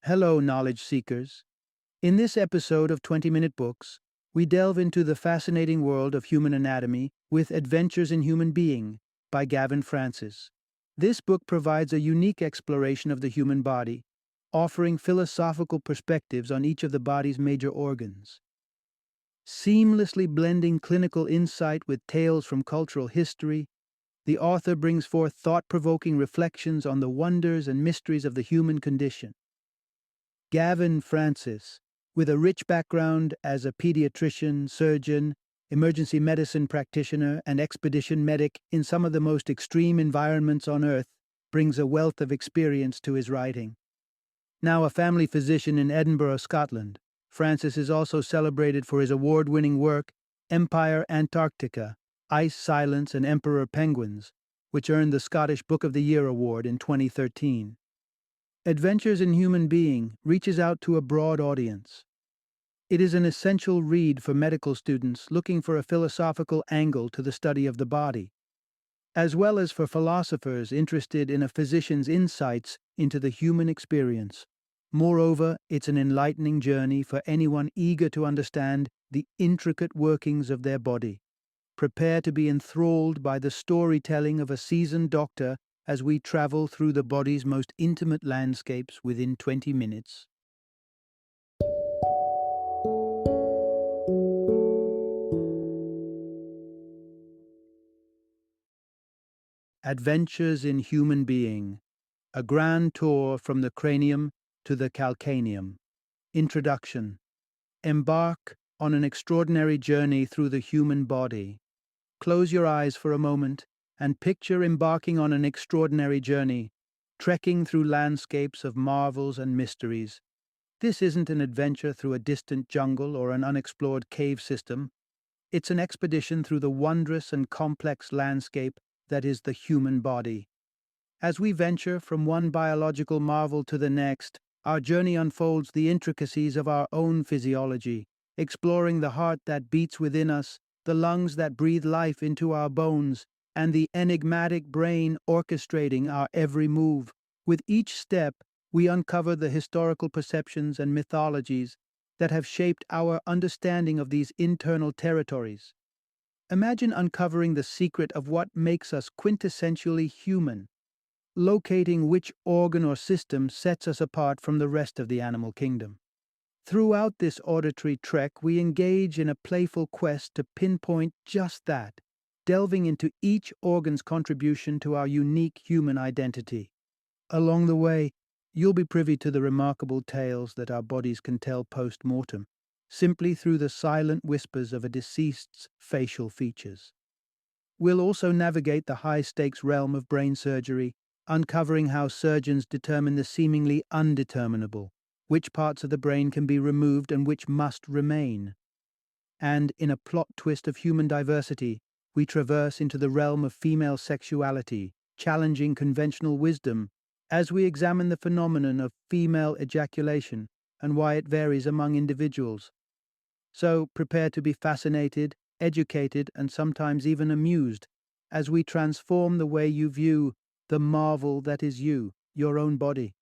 Hello, knowledge seekers. In this episode of 20-Minute Books, we delve into the fascinating world of human anatomy with Adventures in Human Being by Gavin Francis. This book provides a unique exploration of the human body, offering philosophical perspectives on each of the body's major organs. Seamlessly blending clinical insight with tales from cultural history, the author brings forth thought-provoking reflections on the wonders and mysteries of the human condition. Gavin Francis, with a rich background as a pediatrician, surgeon, emergency medicine practitioner, and expedition medic in some of the most extreme environments on Earth, brings a wealth of experience to his writing. Now a family physician in Edinburgh, Scotland, Francis is also celebrated for his award-winning work, Empire Antarctica, Ice, Silence, and Emperor Penguins, which earned the Scottish Book of the Year award in 2013. Adventures in Human Being reaches out to a broad audience. It is an essential read for medical students looking for a philosophical angle to the study of the body, as well as for philosophers interested in a physician's insights into the human experience. Moreover, it's an enlightening journey for anyone eager to understand the intricate workings of their body. Prepare to be enthralled by the storytelling of a seasoned doctor as we travel through the body's most intimate landscapes within 20 minutes. Adventures in Human Being, a grand tour from the cranium to the calcaneum. Introduction. Embark on an extraordinary journey through the human body. Close your eyes for a moment and picture embarking on an extraordinary journey, trekking through landscapes of marvels and mysteries. This isn't an adventure through a distant jungle or an unexplored cave system. It's an expedition through the wondrous and complex landscape that is the human body. As we venture from one biological marvel to the next, our journey unfolds the intricacies of our own physiology, exploring the heart that beats within us, the lungs that breathe life into our bones, and the enigmatic brain orchestrating our every move. With each step, we uncover the historical perceptions and mythologies that have shaped our understanding of these internal territories. Imagine uncovering the secret of what makes us quintessentially human, locating which organ or system sets us apart from the rest of the animal kingdom. Throughout this auditory trek, we engage in a playful quest to pinpoint just that, delving into each organ's contribution to our unique human identity. Along the way, you'll be privy to the remarkable tales that our bodies can tell post-mortem, simply through the silent whispers of a deceased's facial features. We'll also navigate the high-stakes realm of brain surgery, uncovering how surgeons determine the seemingly undeterminable, which parts of the brain can be removed and which must remain. And in a plot twist of human diversity, we traverse into the realm of female sexuality, challenging conventional wisdom as we examine the phenomenon of female ejaculation and why it varies among individuals. So prepare to be fascinated, educated, and sometimes even amused as we transform the way you view the marvel that is you, your own body.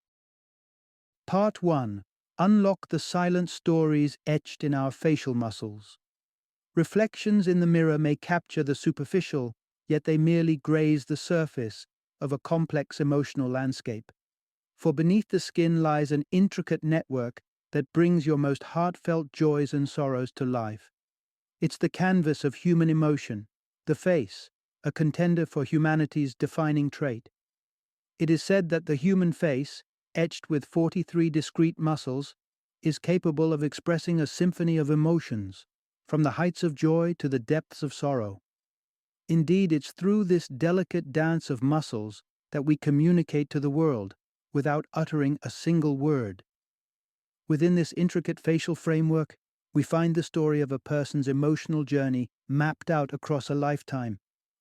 Part 1. Unlock the silent stories etched in our facial muscles. Reflections in the mirror may capture the superficial, yet they merely graze the surface of a complex emotional landscape. For beneath the skin lies an intricate network that brings your most heartfelt joys and sorrows to life. It's the canvas of human emotion, the face, a contender for humanity's defining trait. It is said that the human face, etched with 43 discrete muscles, is capable of expressing a symphony of emotions, from the heights of joy to the depths of sorrow. Indeed, it's through this delicate dance of muscles that we communicate to the world without uttering a single word. Within this intricate facial framework, we find the story of a person's emotional journey mapped out across a lifetime.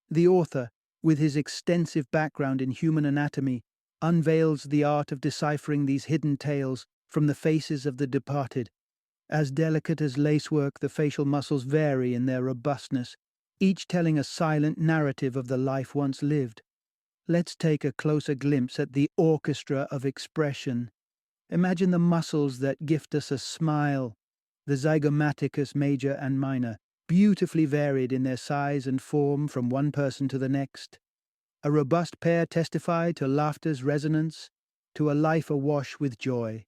The author, with his extensive background in human anatomy, unveils the art of deciphering these hidden tales from the faces of the departed. As delicate as lacework, the facial muscles vary in their robustness, each telling a silent narrative of the life once lived. Let's take a closer glimpse at the orchestra of expression Imagine the muscles that gift us a smile, the zygomaticus major and minor, beautifully varied in their size and form from one person to the next. A robust pair testify to laughter's resonance, to a life awash with joy.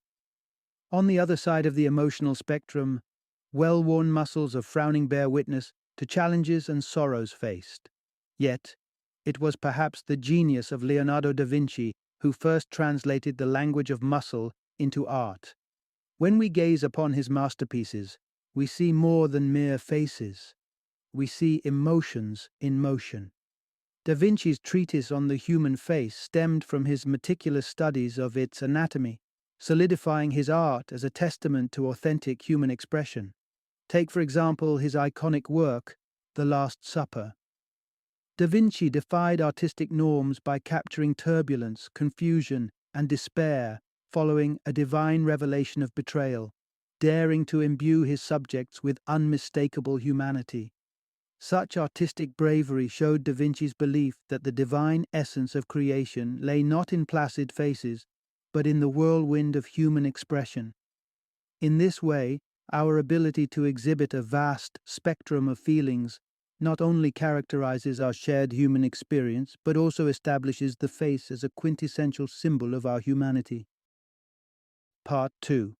On the other side of the emotional spectrum, well-worn muscles of frowning bear witness to challenges and sorrows faced. Yet, it was perhaps the genius of Leonardo da Vinci who first translated the language of muscle into art. When we gaze upon his masterpieces, we see more than mere faces. We see emotions in motion. Da Vinci's treatise on the human face stemmed from his meticulous studies of its anatomy, solidifying his art as a testament to authentic human expression. Take, for example, his iconic work, The Last Supper. Da Vinci defied artistic norms by capturing turbulence, confusion, and despair following a divine revelation of betrayal, daring to imbue his subjects with unmistakable humanity. Such artistic bravery showed Da Vinci's belief that the divine essence of creation lay not in placid faces, but in the whirlwind of human expression. In this way, our ability to exhibit a vast spectrum of feelings not only characterizes our shared human experience, but also establishes the face as a quintessential symbol of our humanity. Part 2.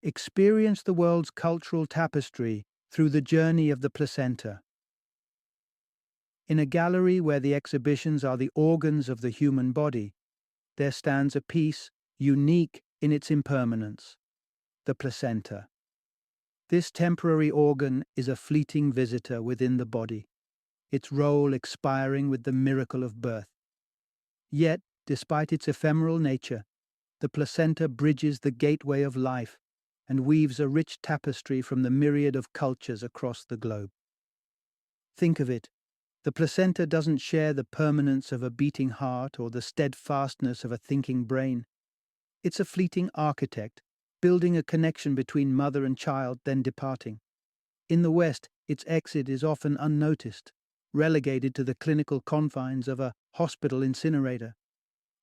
Experience the world's cultural tapestry through the journey of the placenta. In a gallery where the exhibitions are the organs of the human body, there stands a piece unique in its impermanence, the placenta. This temporary organ is a fleeting visitor within the body, its role expiring with the miracle of birth. Yet, despite its ephemeral nature, the placenta bridges the gateway of life and weaves a rich tapestry from the myriad of cultures across the globe. Think of it. The placenta doesn't share the permanence of a beating heart or the steadfastness of a thinking brain. It's a fleeting architect, building a connection between mother and child, then departing. In the West, its exit is often unnoticed, relegated to the clinical confines of a hospital incinerator.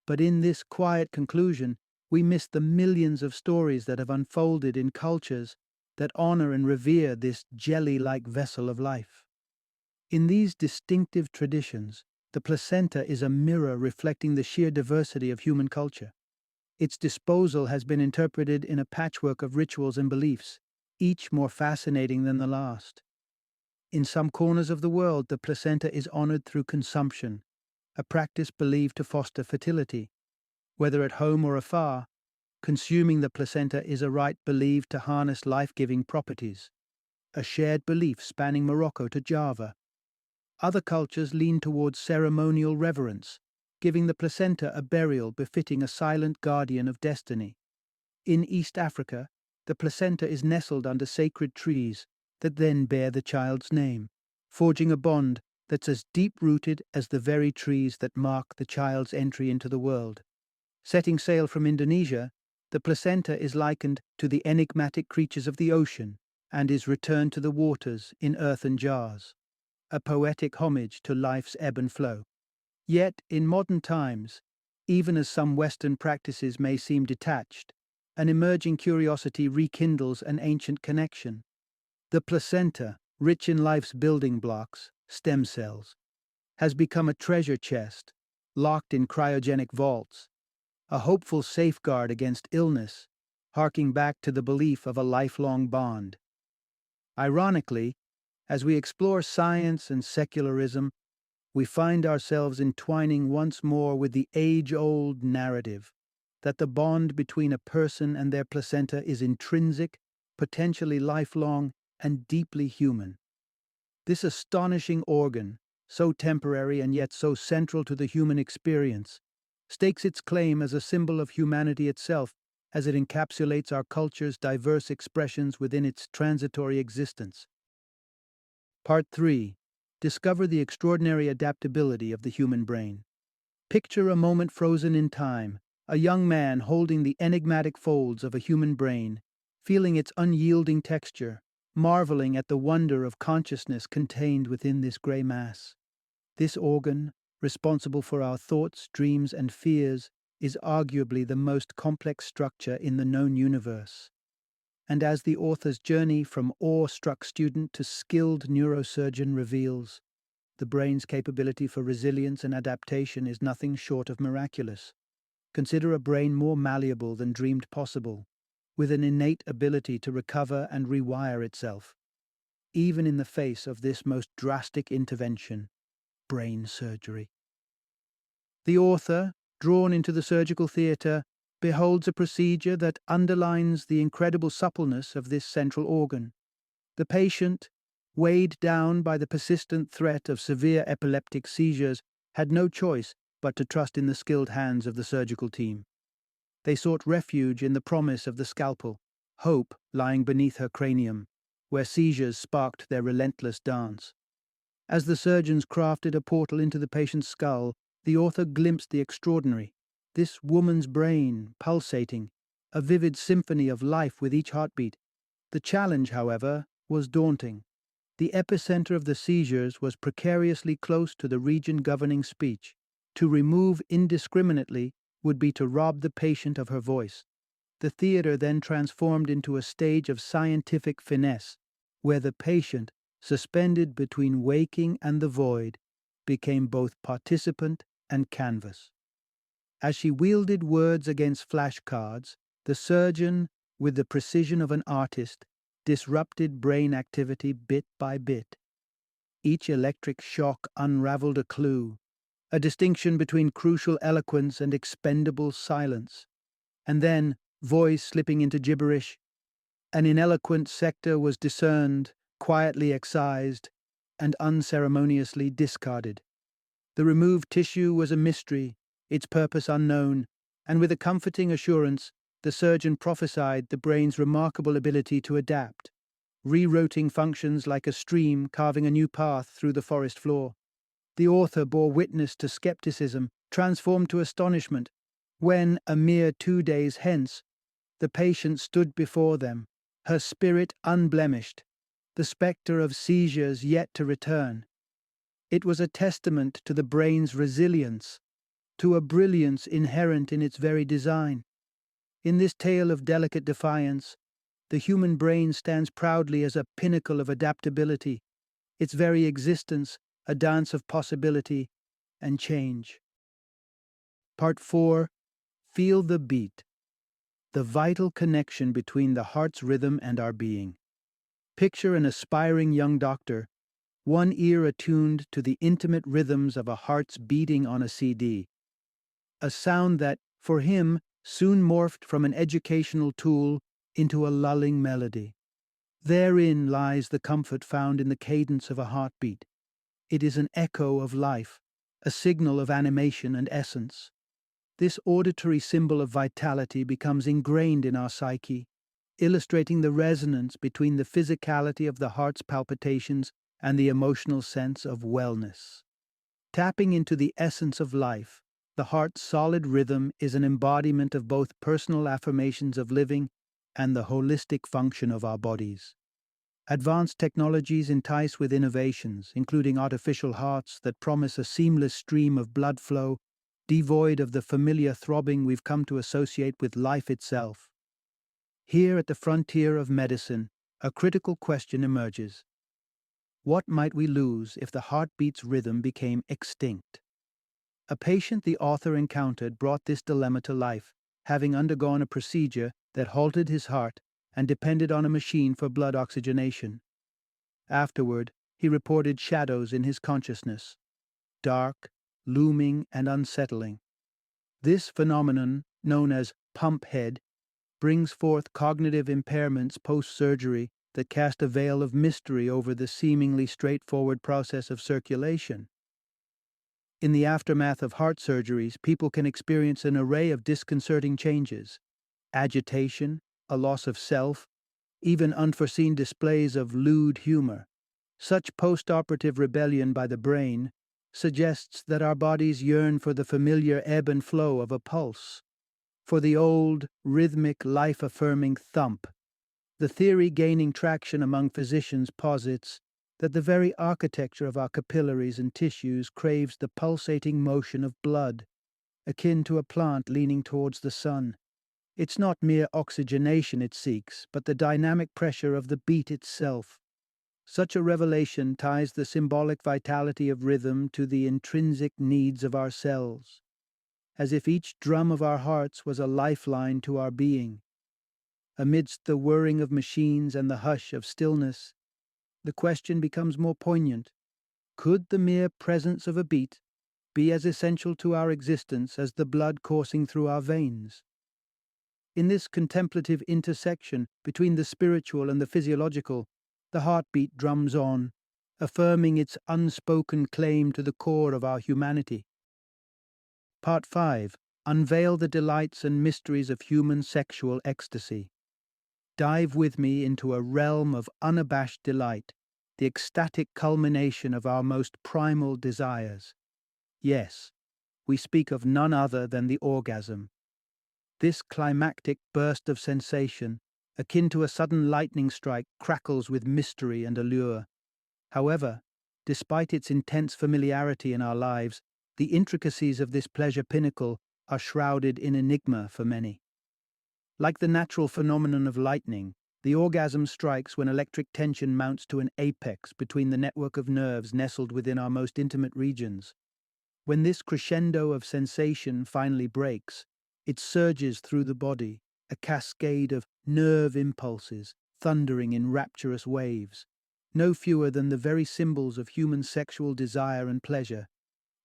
But in this quiet conclusion, we miss the millions of stories that have unfolded in cultures that honor and revere this jelly-like vessel of life. In these distinctive traditions, the placenta is a mirror reflecting the sheer diversity of human culture. Its disposal has been interpreted in a patchwork of rituals and beliefs, each more fascinating than the last. In some corners of the world, the placenta is honored through consumption, a practice believed to foster fertility. Whether at home or afar, consuming the placenta is a rite believed to harness life-giving properties, a shared belief spanning Morocco to Java. Other cultures lean towards ceremonial reverence, giving the placenta a burial befitting a silent guardian of destiny. In East Africa, the placenta is nestled under sacred trees that then bear the child's name, forging a bond that's as deep-rooted as the very trees that mark the child's entry into the world. Setting sail from Indonesia, the placenta is likened to the enigmatic creatures of the ocean and is returned to the waters in earthen jars, a poetic homage to life's ebb and flow. Yet, in modern times, even as some Western practices may seem detached, an emerging curiosity rekindles an ancient connection. The placenta, rich in life's building blocks, stem cells, has become a treasure chest, locked in cryogenic vaults, a hopeful safeguard against illness, harking back to the belief of a lifelong bond. Ironically, as we explore science and secularism, we find ourselves entwining once more with the age-old narrative that the bond between a person and their placenta is intrinsic, potentially lifelong, and deeply human. This astonishing organ, so temporary and yet so central to the human experience, stakes its claim as a symbol of humanity itself as it encapsulates our culture's diverse expressions within its transitory existence. Part 3. Discover the extraordinary adaptability of the human brain. Picture a moment frozen in time, a young man holding the enigmatic folds of a human brain, feeling its unyielding texture, marveling at the wonder of consciousness contained within this gray mass. This organ, responsible for our thoughts, dreams, and fears, is arguably the most complex structure in the known universe. And as the author's journey from awe-struck student to skilled neurosurgeon reveals, the brain's capability for resilience and adaptation is nothing short of miraculous. Consider a brain more malleable than dreamed possible, with an innate ability to recover and rewire itself, even in the face of this most drastic intervention, brain surgery. The author, drawn into the surgical theatre, beholds a procedure that underlines the incredible suppleness of this central organ. The patient, weighed down by the persistent threat of severe epileptic seizures, had no choice but to trust in the skilled hands of the surgical team. They sought refuge in the promise of the scalpel, hope lying beneath her cranium, where seizures sparked their relentless dance. As the surgeons crafted a portal into the patient's skull, the author glimpsed the extraordinary. This woman's brain, pulsating, a vivid symphony of life with each heartbeat. The challenge, however, was daunting. The epicenter of the seizures was precariously close to the region governing speech. To remove indiscriminately would be to rob the patient of her voice. The theater then transformed into a stage of scientific finesse, where the patient, suspended between waking and the void, became both participant and canvas. As she wielded words against flashcards, the surgeon, with the precision of an artist, disrupted brain activity bit by bit. Each electric shock unraveled a clue, a distinction between crucial eloquence and expendable silence. And then, voice slipping into gibberish, an ineloquent sector was discerned, quietly excised, and unceremoniously discarded. The removed tissue was a mystery, its purpose unknown, and with a comforting assurance, the surgeon prophesied the brain's remarkable ability to adapt, rerouting functions like a stream carving a new path through the forest floor. The author bore witness to skepticism, transformed to astonishment, when, a mere 2 days hence, the patient stood before them, her spirit unblemished, the spectre of seizures yet to return. It was a testament to the brain's resilience, to a brilliance inherent in its very design. In this tale of delicate defiance, the human brain stands proudly as a pinnacle of adaptability, its very existence a dance of possibility and change. Part 4. Feel the beat. The vital connection between the heart's rhythm and our being. Picture an aspiring young doctor, one ear attuned to the intimate rhythms of a heart's beating on a CD. A sound that, for him, soon morphed from an educational tool into a lulling melody. Therein lies the comfort found in the cadence of a heartbeat. It is an echo of life, a signal of animation and essence. This auditory symbol of vitality becomes ingrained in our psyche, illustrating the resonance between the physicality of the heart's palpitations and the emotional sense of wellness. Tapping into the essence of life, the heart's solid rhythm is an embodiment of both personal affirmations of living and the holistic function of our bodies. Advanced technologies entice with innovations, including artificial hearts that promise a seamless stream of blood flow, devoid of the familiar throbbing we've come to associate with life itself. Here at the frontier of medicine, a critical question emerges. What might we lose if the heartbeat's rhythm became extinct? A patient the author encountered brought this dilemma to life, having undergone a procedure that halted his heart and depended on a machine for blood oxygenation. Afterward, he reported shadows in his consciousness, dark, looming, and unsettling. This phenomenon, known as pump head, brings forth cognitive impairments post-surgery that cast a veil of mystery over the seemingly straightforward process of circulation. In the aftermath of heart surgeries, people can experience an array of disconcerting changes: agitation, a loss of self, even unforeseen displays of lewd humor. Such post-operative rebellion by the brain suggests that our bodies yearn for the familiar ebb and flow of a pulse, for the old, rhythmic, life-affirming thump. The theory gaining traction among physicians posits that the very architecture of our capillaries and tissues craves the pulsating motion of blood, akin to a plant leaning towards the sun. It's not mere oxygenation it seeks, but the dynamic pressure of the beat itself. Such a revelation ties the symbolic vitality of rhythm to the intrinsic needs of our cells, as if each drum of our hearts was a lifeline to our being. Amidst the whirring of machines and the hush of stillness, the question becomes more poignant. Could the mere presence of a beat be as essential to our existence as the blood coursing through our veins? In this contemplative intersection between the spiritual and the physiological, the heartbeat drums on, affirming its unspoken claim to the core of our humanity. Part 5. Unveil the delights and mysteries of human sexual ecstasy. Dive with me into a realm of unabashed delight, the ecstatic culmination of our most primal desires. Yes, we speak of none other than the orgasm. This climactic burst of sensation, akin to a sudden lightning strike, crackles with mystery and allure. However, despite its intense familiarity in our lives, the intricacies of this pleasure pinnacle are shrouded in enigma for many. Like the natural phenomenon of lightning, the orgasm strikes when electric tension mounts to an apex between the network of nerves nestled within our most intimate regions. When this crescendo of sensation finally breaks, it surges through the body, a cascade of nerve impulses, thundering in rapturous waves. No fewer than the very symbols of human sexual desire and pleasure,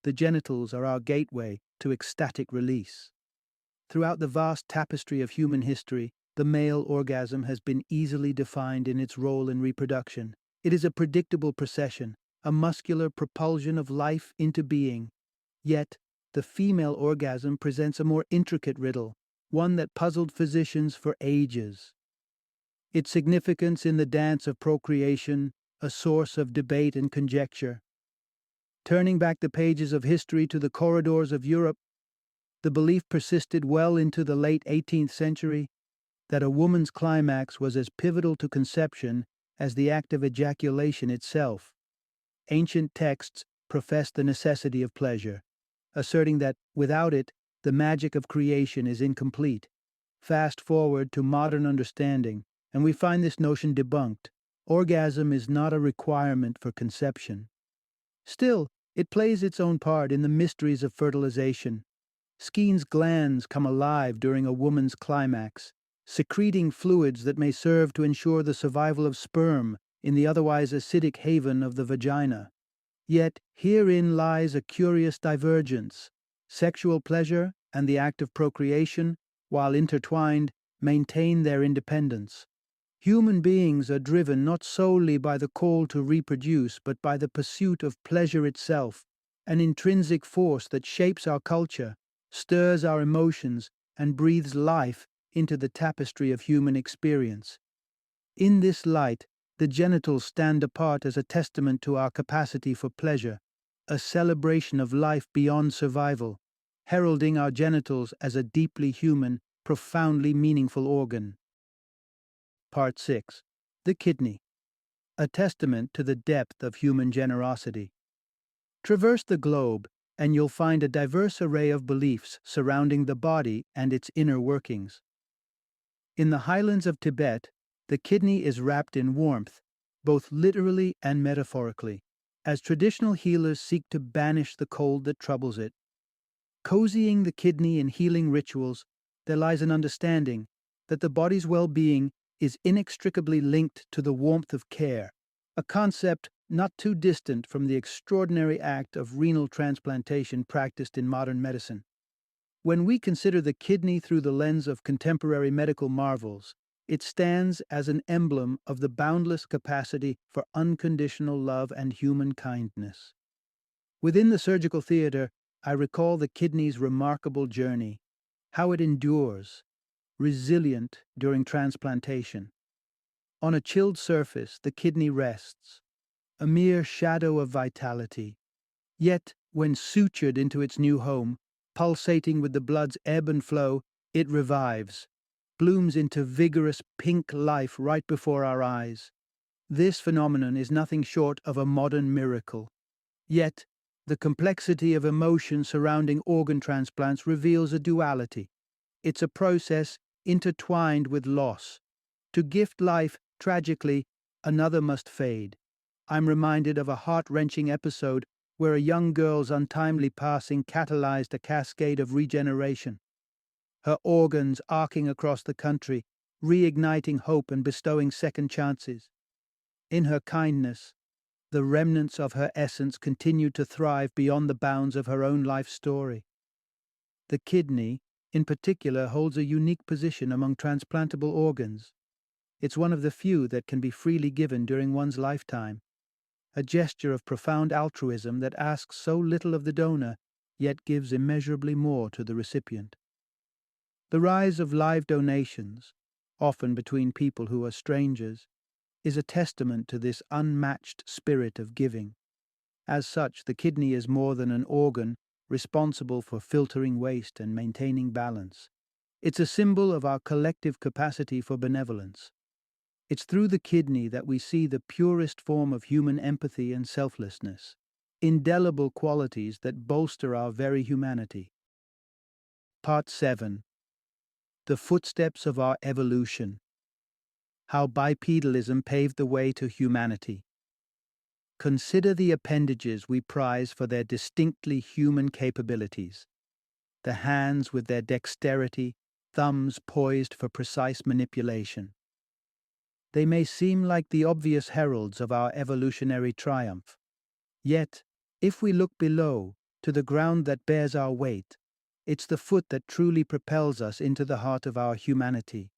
the genitals are our gateway to ecstatic release. Throughout the vast tapestry of human history, the male orgasm has been easily defined in its role in reproduction. It is a predictable procession, a muscular propulsion of life into being. Yet, the female orgasm presents a more intricate riddle, one that puzzled physicians for ages. Its significance in the dance of procreation, a source of debate and conjecture. Turning back the pages of history to the corridors of Europe, the belief persisted well into the late 18th century that a woman's climax was as pivotal to conception as the act of ejaculation itself. Ancient texts professed the necessity of pleasure, asserting that without it, the magic of creation is incomplete. Fast forward to modern understanding, and we find this notion debunked. Orgasm is not a requirement for conception. Still, it plays its own part in the mysteries of fertilization. Skene's glands come alive during a woman's climax, secreting fluids that may serve to ensure the survival of sperm in the otherwise acidic haven of the vagina. Yet herein lies a curious divergence. Sexual pleasure and the act of procreation, while intertwined, maintain their independence. Human beings are driven not solely by the call to reproduce, but by the pursuit of pleasure itself, an intrinsic force that shapes our culture, stirs our emotions, and breathes life into the tapestry of human experience. In this light, the genitals stand apart as a testament to our capacity for pleasure, a celebration of life beyond survival, heralding our genitals as a deeply human, profoundly meaningful organ. Part 6. The kidney, a testament to the depth of human generosity. Traverse the globe, and you'll find a diverse array of beliefs surrounding the body and its inner workings. In the highlands of Tibet, the kidney is wrapped in warmth, both literally and metaphorically, as traditional healers seek to banish the cold that troubles it. Cozying the kidney in healing rituals, there lies an understanding that the body's well-being is inextricably linked to the warmth of care, a concept not too distant from the extraordinary act of renal transplantation practiced in modern medicine. When we consider the kidney through the lens of contemporary medical marvels, it stands as an emblem of the boundless capacity for unconditional love and human kindness. Within the surgical theater, I recall the kidney's remarkable journey, how it endures, resilient during transplantation. On a chilled surface, the kidney rests, a mere shadow of vitality. Yet, when sutured into its new home, pulsating with the blood's ebb and flow, it revives, blooms into vigorous pink life right before our eyes. This phenomenon is nothing short of a modern miracle. Yet, The complexity of emotion surrounding organ transplants reveals a duality. It's a process intertwined with loss. To gift life, tragically, another must fade. I'm reminded of a heart-wrenching episode where a young girl's untimely passing catalyzed a cascade of regeneration, her organs arcing across the country, reigniting hope and bestowing second chances. In her kindness, the remnants of her essence continued to thrive beyond the bounds of her own life story. The kidney, in particular, holds a unique position among transplantable organs. It's one of the few that can be freely given during one's lifetime, a gesture of profound altruism that asks so little of the donor, yet gives immeasurably more to the recipient. The rise of live donations, often between people who are strangers, is a testament to this unmatched spirit of giving. As such, the kidney is more than an organ responsible for filtering waste and maintaining balance. It's a symbol of our collective capacity for benevolence. It's through the kidney that we see the purest form of human empathy and selflessness, indelible qualities that bolster our very humanity. Part 7. The Footsteps of Our Evolution. How bipedalism paved the way to humanity. Consider the appendages we prize for their distinctly human capabilities. The hands with their dexterity, thumbs poised for precise manipulation. They may seem like the obvious heralds of our evolutionary triumph. Yet, if we look below, to the ground that bears our weight, it's the foot that truly propels us into the heart of our humanity.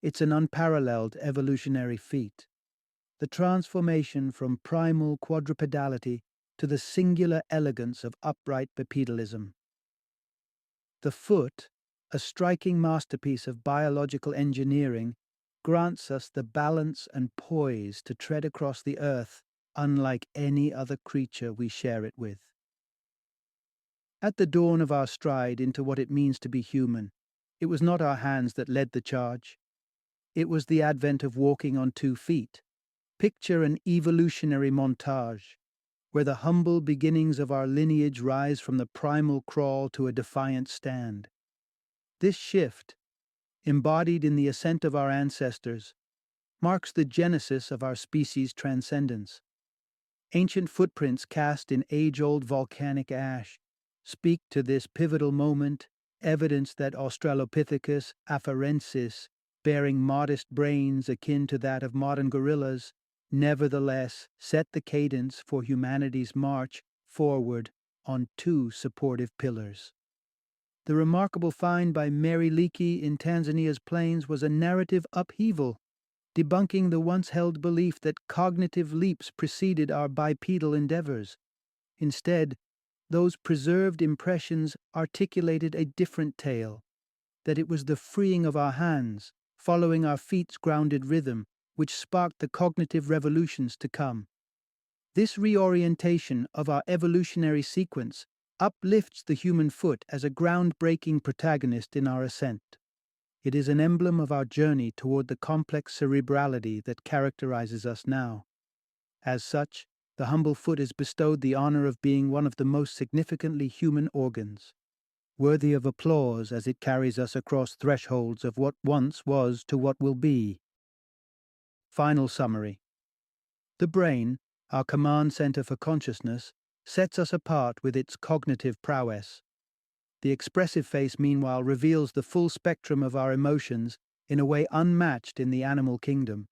It's an unparalleled evolutionary feat. The transformation from primal quadrupedality to the singular elegance of upright bipedalism. The foot, a striking masterpiece of biological engineering, grants us the balance and poise to tread across the earth unlike any other creature we share it with. At the dawn of our stride into what it means to be human, it was not our hands that led the charge. It was the advent of walking on 2 feet. Picture an evolutionary montage, where the humble beginnings of our lineage rise from the primal crawl to a defiant stand. This shift, embodied in the ascent of our ancestors, marks the genesis of our species' transcendence. Ancient footprints cast in age-old volcanic ash speak to this pivotal moment, evidence that Australopithecus afarensis, bearing modest brains akin to that of modern gorillas, nevertheless set the cadence for humanity's march forward on 2 supportive pillars. The remarkable find by Mary Leakey in Tanzania's plains was a narrative upheaval, debunking the once-held belief that cognitive leaps preceded our bipedal endeavors. Instead, those preserved impressions articulated a different tale, that it was the freeing of our hands, following our feet's grounded rhythm, which sparked the cognitive revolutions to come. This reorientation of our evolutionary sequence uplifts the human foot as a groundbreaking protagonist in our ascent. It is an emblem of our journey toward the complex cerebrality that characterizes us now. As such, the humble foot is bestowed the honor of being one of the most significantly human organs, worthy of applause as it carries us across thresholds of what once was to what will be. Final summary. The brain, our command center for consciousness, sets us apart with its cognitive prowess. The expressive face, meanwhile, reveals the full spectrum of our emotions in a way unmatched in the animal kingdom.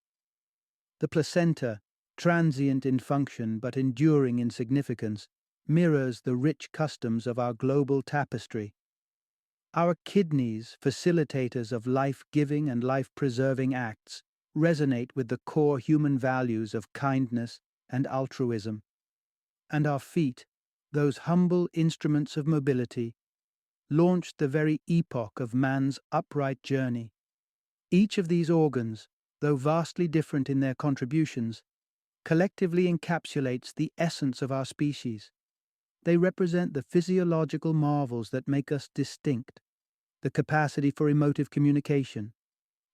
The placenta, transient in function but enduring in significance, mirrors the rich customs of our global tapestry. Our kidneys, facilitators of life-giving and life-preserving acts, resonate with the core human values of kindness and altruism. And our feet, those humble instruments of mobility, launched the very epoch of man's upright journey. Each of these organs, though vastly different in their contributions, collectively encapsulates the essence of our species. They represent the physiological marvels that make us distinct, the capacity for emotive communication,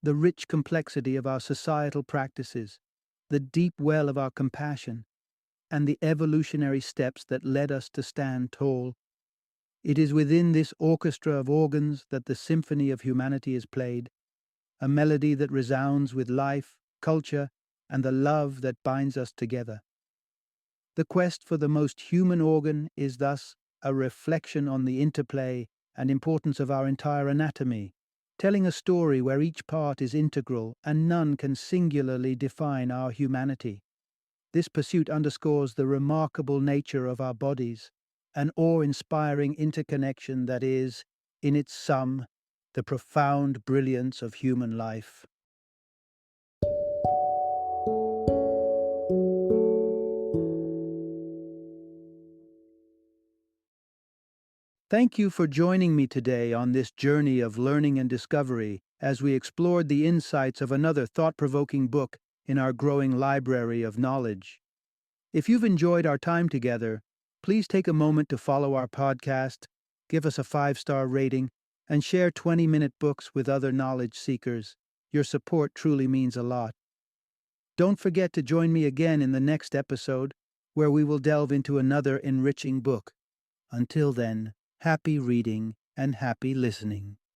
the rich complexity of our societal practices, the deep well of our compassion, and the evolutionary steps that led us to stand tall. It is within this orchestra of organs that the symphony of humanity is played, a melody that resounds with life, culture, and the love that binds us together. The quest for the most human organ is thus a reflection on the interplay and importance of our entire anatomy, telling a story where each part is integral and none can singularly define our humanity. This pursuit underscores the remarkable nature of our bodies, an awe-inspiring interconnection that is, in its sum, the profound brilliance of human life. Thank you for joining me today on this journey of learning and discovery as we explored the insights of another thought-provoking book in our growing library of knowledge. If you've enjoyed our time together, please take a moment to follow our podcast, give us a 5-star rating, and share 20-minute books with other knowledge seekers. Your support truly means a lot. Don't forget to join me again in the next episode, where we will delve into another enriching book. Until then, happy reading and happy listening.